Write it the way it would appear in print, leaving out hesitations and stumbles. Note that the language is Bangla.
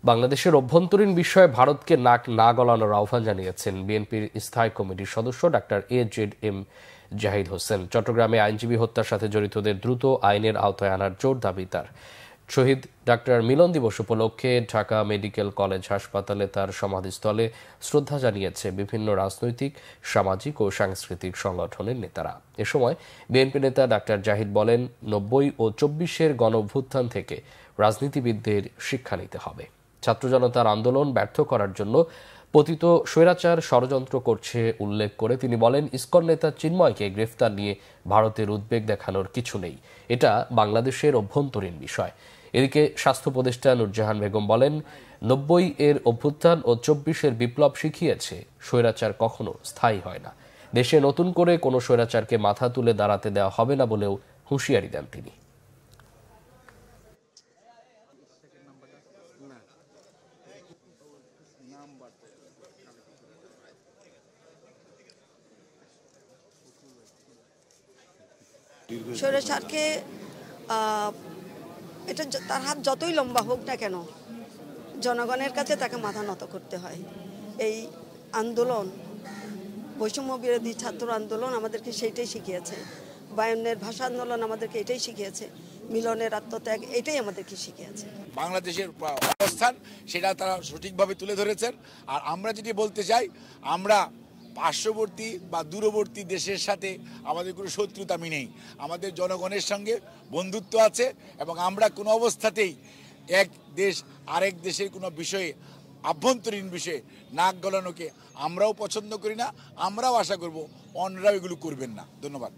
বাংলাদেশের অভ্যন্তরীণ বিষয়ে ভারতকে নাক না গলানোর আহ্বান জানিয়েছেন বিএনপির স্থায়ী কমিটির সদস্য ডাক্তার এজেড জাহিদ হোসেন। চট্টগ্রামে আইনজীবী হত্যার সাথে জড়িতদের দ্রুত আইনের আওতায় আনার জোর দাবি তার। শহীদ ডাক্তার মিলন দিবস উপলক্ষে ঢাকা মেডিকেল কলেজ হাসপাতালে তার সমাধিস্থলে শ্রদ্ধা জানিয়েছে বিভিন্ন রাজনৈতিক, সামাজিক ও সাংস্কৃতিক সংগঠনের নেতারা। এ সময় বিএনপি নেতা ডাক্তার জাহিদ বলেন, ৯০ ও ২৪-এর গণঅভ্যুত্থান থেকে রাজনীতিবিদদের শিক্ষা নিতে হবে। ছাত্র জনতার আন্দোলন ব্যর্থ করার জন্য পতিত স্বৈরাচার ষড়যন্ত্র করছে উল্লেখ করে তিনি বলেন, ইসকন নেতা চিন্ময়কে গ্রেফতার নিয়ে ভারতের উদ্বেগ দেখানোর কিছু নেই, এটা বাংলাদেশের অভ্যন্তরীণ বিষয়। এদিকে স্বাস্থ্য উপদেষ্টা নুরজাহান বেগম বলেন, ৯০-এর অভ্যুত্থান ও ২৪-এর বিপ্লব শিখিয়েছে স্বৈরাচার কখনো স্থায়ী হয় না। দেশে নতুন করে কোনো স্বৈরাচারকে মাথা তুলে দাঁড়াতে দেওয়া হবে না বলেও হুঁশিয়ারি দেন তিনি। স্বৈরাচারকে এটা তার হাত যতই লম্বা হোক না কেন, জনগণের কাছে তাকে মাথা নত করতে হয়। এই আন্দোলন, বৈষম্য বিরোধী ছাত্র আন্দোলন আমাদেরকে সেইটাই শিখিয়েছে। বায়ান্নের ভাষা আন্দোলন আমাদেরকে এটাই শিখিয়েছে। মিলনের আত্মত্যাগ এটাই আমাদেরকে শিখিয়েছে। বাংলাদেশের অবস্থান সেটা তারা সঠিকভাবে তুলে ধরেছেন। আর আমরা যদি বলতে চাই, আমরা পার্শ্ববর্তী বা দূরবর্তী দেশের সাথে আমাদের কোনো শত্রুতা নেই, আমাদের জনগণের সঙ্গে বন্ধুত্ব আছে এবং আমরা কোনো অবস্থাতেই এক দেশ আরেক দেশের কোনো বিষয়ে, আভ্যন্তরীণ বিষয়ে নাক গলানোকে আমরাও পছন্দ করি না। আমরাও আশা করব অন্যরাও এগুলো করবেন না। ধন্যবাদ।